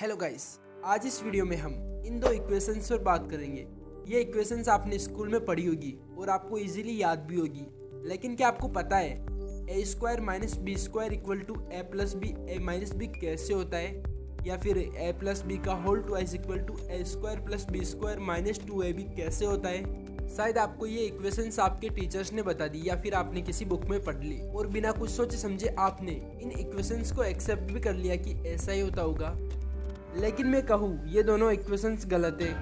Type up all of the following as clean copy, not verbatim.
Hello guys, आज इस video में हम इन दो इक्वेशंस पर बात करेंगे। ये इक्वेशंस आपने स्कूल में पढ़ी होगी और आपको इजीली याद भी होगी, लेकिन क्या आपको पता है a square minus B square equal to a plus B A minus b कैसे होता है, या फिर ए प्लस बी का whole twice equal to A square plus B square minus 2ab कैसे होता है। शायद आपको ये इक्वेशंस आपके टीचर्स ने बता दी या फिर आपने किसी बुक में पढ़ ली और बिना कुछ सोचे समझे आपने इन इक्वेशंस को एक्सेप्ट भी कर लिया कि ऐसा ही होता होगा। लेकिन मैं कहूँ ये दोनों इक्वेशंस गलत है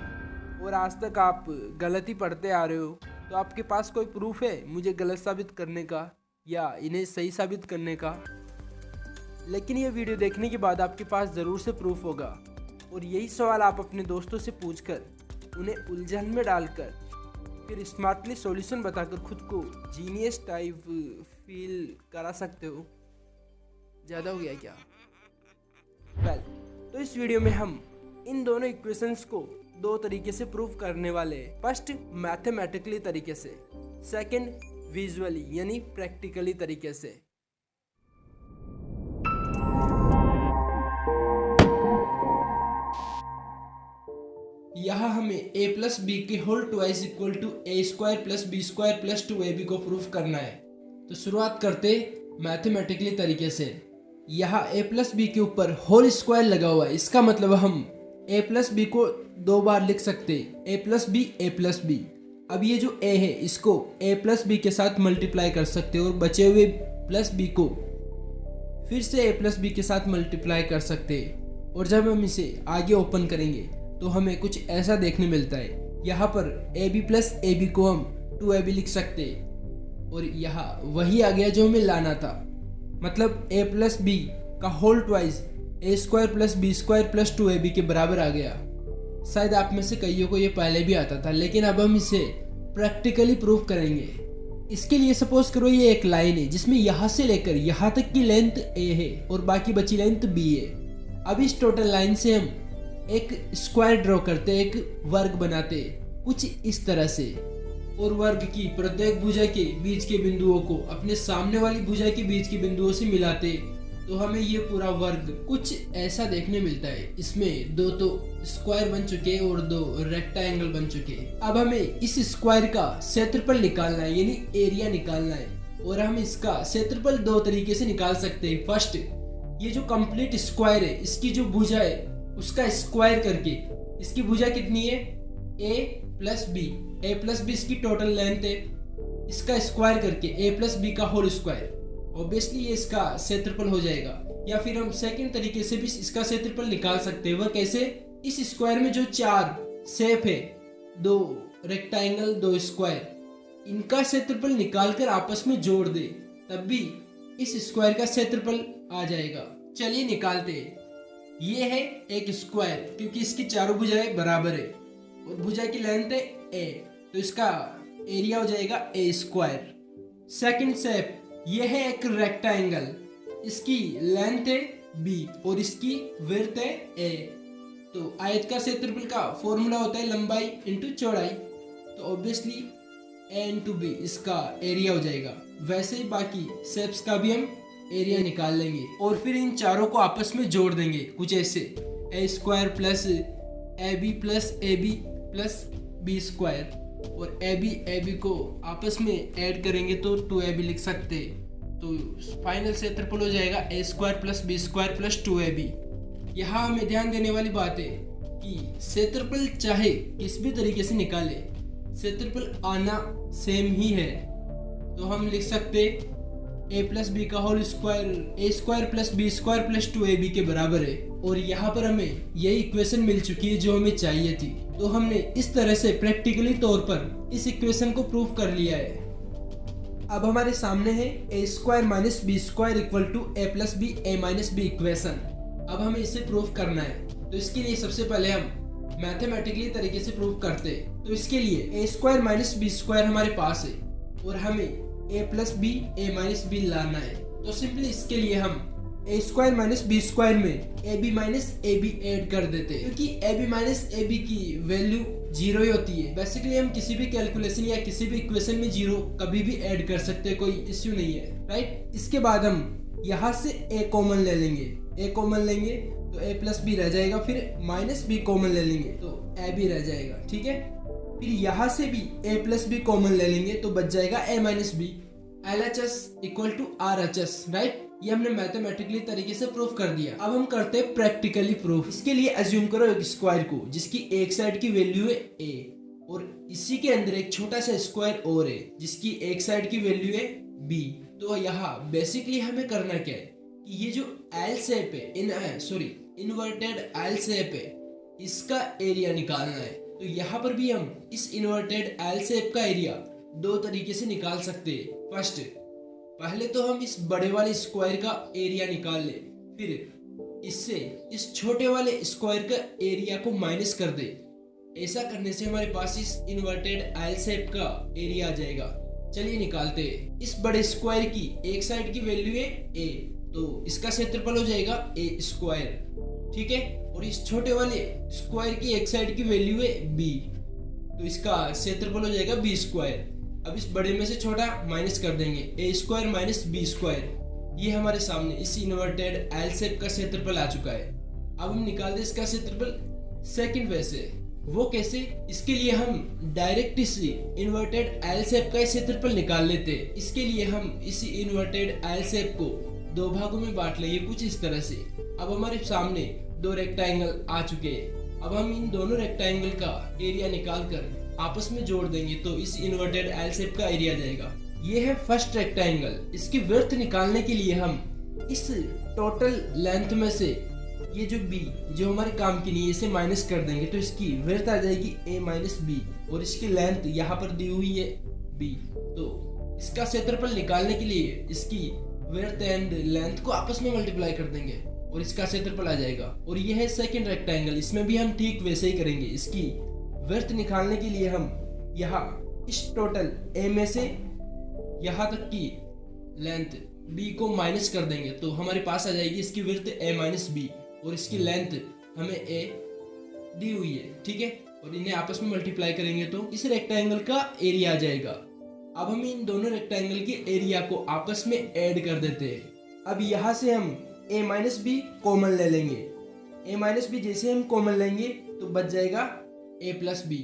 और आज तक आप गलत ही पढ़ते आ रहे हो, तो आपके पास कोई प्रूफ है मुझे गलत साबित करने का या इन्हें सही साबित करने का। लेकिन ये वीडियो देखने के बाद आपके पास ज़रूर से प्रूफ होगा और यही सवाल आप अपने दोस्तों से पूछकर उन्हें उलझन में डालकर फिर स्मार्टली सॉल्यूशन बताकर खुद को जीनियस टाइप फील करा सकते हो। ज़्यादा हो गया क्या? तो इस वीडियो में हम इन दोनों इक्वेशंस को दो तरीके से प्रूव करने वाले हैं। फर्स्ट मैथमेटिकली तरीके से, सेकंड विजुअली यानी प्रैक्टिकली तरीके से। यहाँ हमें a प्लस बी के whole twice equal to A square plus B square plus 2ab को प्रूफ करना है। तो शुरुआत करते मैथमेटिकली तरीके से। यहाँ a प्लस बी के ऊपर होल स्क्वायर लगा हुआ है, इसका मतलब हम a प्लस बी को दो बार लिख सकते हैं, a plus B A plus B. अब ये जो a है इसको a प्लस बी के साथ मल्टीप्लाई कर सकते हैं और बचे हुए प्लस बी को फिर से a प्लस बी के साथ मल्टीप्लाई कर सकते हैं। और जब हम इसे आगे ओपन करेंगे तो हमें कुछ ऐसा देखने मिलता है। यहाँ पर ab प्लस ए बी को हम 2ab लिख सकते हैं और यहाँ वही आ गया जो हमें लाना था, मतलब a प्लस बी का whole twice a square plus B square plus 2ab के बराबर आ गया। शायद आप में से कईयों को ये पहले भी आता था, लेकिन अब हम इसे प्रैक्टिकली प्रूव करेंगे। इसके लिए सपोज करो ये एक लाइन है जिसमें यहाँ से लेकर यहाँ तक की लेंथ a है और बाकी बची लेंथ b है। अब इस टोटल लाइन से हम एक स्क्वायर ड्रॉ करते, एक वर्ग बनाते कुछ इस तरह से, और वर्ग की प्रत्येक भुजा के बीच के बिंदुओं को अपने सामने वाली भुजा के बीच के बिंदुओं से मिलाते तो हमें ये पूरा वर्ग कुछ ऐसा देखने मिलता है। इसमें दो तो स्क्वायर बन चुके और दो रेक्टेंगल बन चुके। अब हमें इस स्क्वायर का क्षेत्रफल निकालना है, यानी एरिया निकालना है, और हम इसका क्षेत्रफल दो तरीके से निकाल सकते हैं। फर्स्ट, ये जो कंप्लीट स्क्वायर है इसकी जो भुजा है उसका स्क्वायर करके, इसकी भुजा कितनी है a plus B, A plus B इसकी टोटल लेंथ है, इसका स्क्वायर करके a प्लस बी का होल स्क्वायर, ऑब्वियसली ये इसका क्षेत्रफल हो जाएगा। या फिर हम सेकंड तरीके से भी इसका क्षेत्रफल निकाल सकते हैं। वह कैसे? इस स्क्वायर में जो चार शेप है, दो रेक्टेंगल दो स्क्वायर, इनका क्षेत्रफल निकालकर आपस में जोड़ दे तब भी इस स्क्वायर का क्षेत्रफल आ जाएगा। चलिए निकालते हैं। ये है एक स्क्वायर क्योंकि इसकी चारों भुजाएं बराबर है और भुजा की लेंथ है a, तो इसका एरिया हो जाएगा a स्क्वायर। सेकंड शेप, ये है एक रेक्टेंगल, इसकी लेंथ है b और इसकी विड्थ है a। तो आयत का क्षेत्रफल का फॉर्मूला होता है लंबाई इंटू चौड़ाई, तो ऑब्वियसली a इंटू b इसका एरिया हो जाएगा। वैसे ही बाकी शेप्स का भी हम एरिया निकाल लेंगे और फिर इन चारों को आपस में जोड़ देंगे कुछ ऐसे, a square plus a b plus a b plus B square, और ए बी को आपस में ऐड करेंगे तो 2ab लिख सकते हैं। तो फाइनल क्षेत्रफल हो जाएगा a square plus B square plus 2ab। यहाँ हमें ध्यान देने वाली बात है कि क्षेत्रफल चाहे किस भी तरीके से निकाले, क्षेत्रफल आना सेम ही है। तो हम लिख सकते a प्लस बी का whole square a square plus B square plus 2ab के बराबर है। और यहाँ पर हमें यही इक्वेशन मिल चुकी है जो हमें चाहिए थी। तो हमने इस तरह से प्रैक्टिकली तौर पर इस इक्वेशन को प्रूव कर लिया है। अब हमारे सामने है a square minus B square equal to a plus B A minus b equation. अब हमें इसे प्रूव करना है, तो इसके लिए सबसे पहले हम मैथमेटिकली तरीके से प्रूव करते हैं। तो इसके लिए A square minus B square हमारे पास है और हमें a plus B A minus B लाना है। तो सिंपली इसके लिए हम A square minus B square में A B minus A B add कर देते हैं, क्योंकि A B minus A B की वैल्यू जीरो ही होती है। बेसिकली हम किसी भी कैलकुलेशन या किसी भी इक्वेशन में जीरो कभी भी ऐड कर सकते हैं, कोई इश्यू नहीं है, राइट। इसके बाद हम यहाँ से ए कॉमन ले लेंगे, ए कॉमन लेंगे तो a प्लस बी रह जाएगा, फिर माइनस बी कॉमन ले लेंगे तो a भी रह जाएगा, ठीक है। फिर यहाँ से भी a प्लस बी कॉमन ले लेंगे तो बच जाएगा a minus B. LHS equal to RHS, right. ये हमने मैथमेटिकली तरीके से प्रूफ कर दिया। अब हम करते हैं प्रैक्टिकली प्रूफ। इसके लिए अज्यूम करो एक स्क्वायर को जिसकी एक साइड की वैल्यू है a, और इसी के अंदर एक छोटा सा स्क्वायर और है जिसकी एक साइड की वैल्यू है b। तो यहाँ बेसिकली हमें करना क्या है कि ये जो L शेप है, इन्वर्टेड L शेप है, इसका एरिया निकालना है। तो यहाँ पर भी हम इस इन्वर्टेड L शेप का एरिया दो तरीके से निकाल सकते हैं। फर्स्ट, पहले तो हम इस बड़े वाले स्क्वायर का एरिया निकाल ले, फिर इससे इस छोटे वाले स्क्वायर का एरिया को माइनस कर दे। ऐसा करने से हमारे पास इस इन्वर्टेड L शेप का एरिया आ जाएगा। चलिए निकालते हैं। इस बड़े स्क्वायर की एक साइड की वैल्यू है a, तो इसका क्षेत्रफल हो जाएगा a स्क्वायर, ठीक है। और इस छोटे वाले स्क्वायर की एक साइड की वैल्यू है b, तो इसका क्षेत्रफल हो जाएगा b स्क्वायर। अब इस बड़े में से छोटा माइनस कर देंगे, a square minus b square. ये हमारे सामने इस इन्वर्टेड L शेप का क्षेत्रफल आ चुका है। अब हम निकाल दे इसका क्षेत्रफल सेकंड वे से। वो कैसे? इसके लिए हम डायरेक्ट इस इन्वर्टेड L शेप का क्षेत्रफल निकाल लेते हैं। इसके लिए हम इस इन्वर्टेड L शेप को दो भागों में बांट लेंगे कुछ इस तरह से। अब हमारे सामने दो रेक्टेंगल आ चुके हैं। अब हम इन दोनों रेक्टेंगल का एरिया निकाल कर आपस में जोड़ देंगे तो इस इन्वर्टेड L शेप का एरिया आ जाएगा। ये है फर्स्ट रेक्टेंगल। इसकी विड्थ निकालने के लिए हम इस टोटल लेंथ में से ये जो b जो हमारे काम की नहीं है इसे माइनस कर देंगे तो इसकी विड्थ आ जाएगी a माइनस बी, और इसकी लेंथ यहाँ पर दी हुई है b। तो इसका क्षेत्रफल निकालने के लिए इसकी विड्थ एंड लेंथ को आपस में मल्टीप्लाई कर देंगे और इसका क्षेत्रफल आ जाएगा। और ये है सेकंड रेक्टेंगल। इसमें भी हम ठीक वैसे ही करेंगे। इसकी विड्थ निकालने के लिए हम यहाँ इस टोटल a में से यहाँ तक की लेंथ b को माइनस कर देंगे तो हमारे पास आ जाएगी इसकी विड्थ a माइनस बी, और इसकी लेंथ हमें a दी हुई है, ठीक है। और इन्हें आपस में मल्टीप्लाई करेंगे तो इस रेक्टेंगल का एरिया आ जाएगा। अब हम इन दोनों रेक्टेंगल के एरिया को आपस में ऐड कर देते हैं। अब यहाँ से हम a माइनस बी कॉमन ले लेंगे। a माइनस बी जैसे हम कॉमन लेंगे तो बच जाएगा a प्लस बी,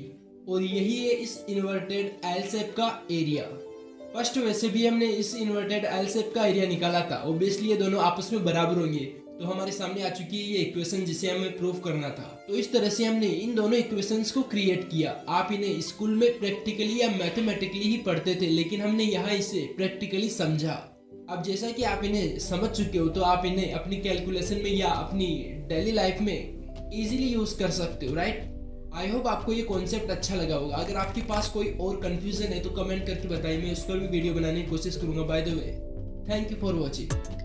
और यही है इस इन्वर्टेड L शेप का एरिया। फर्स्ट वैसे भी हमने इस इन्वर्टेड L शेप का एरिया निकाला था। ऑब्वियसली ये दोनों आपस में बराबर होंगे, तो हमारे सामने आ चुकी है ये इक्वेशन जिसे हमें प्रूफ करना था। तो इस तरह से हमने इन दोनों इक्वेशंस को क्रिएट किया। आप इन्हें स्कूल में प्रैक्टिकली या मैथमेटिकली ही पढ़ते थे, लेकिन हमने यहाँ इसे प्रैक्टिकली समझा। अब जैसा कि आप इन्हें समझ चुके हो तो आप इन्हें अपनी कैलकुलेशन में या अपनी डेली लाइफ में इजीली यूज कर सकते हो, राइट। आई होप आपको ये कॉन्सेप्ट अच्छा लगा होगा। अगर आपके पास कोई और कंफ्यूजन है तो कमेंट करके बताइए, मैं उस पर भी वीडियो बनाने की कोशिश करूंगा। By the way, thank you for watching.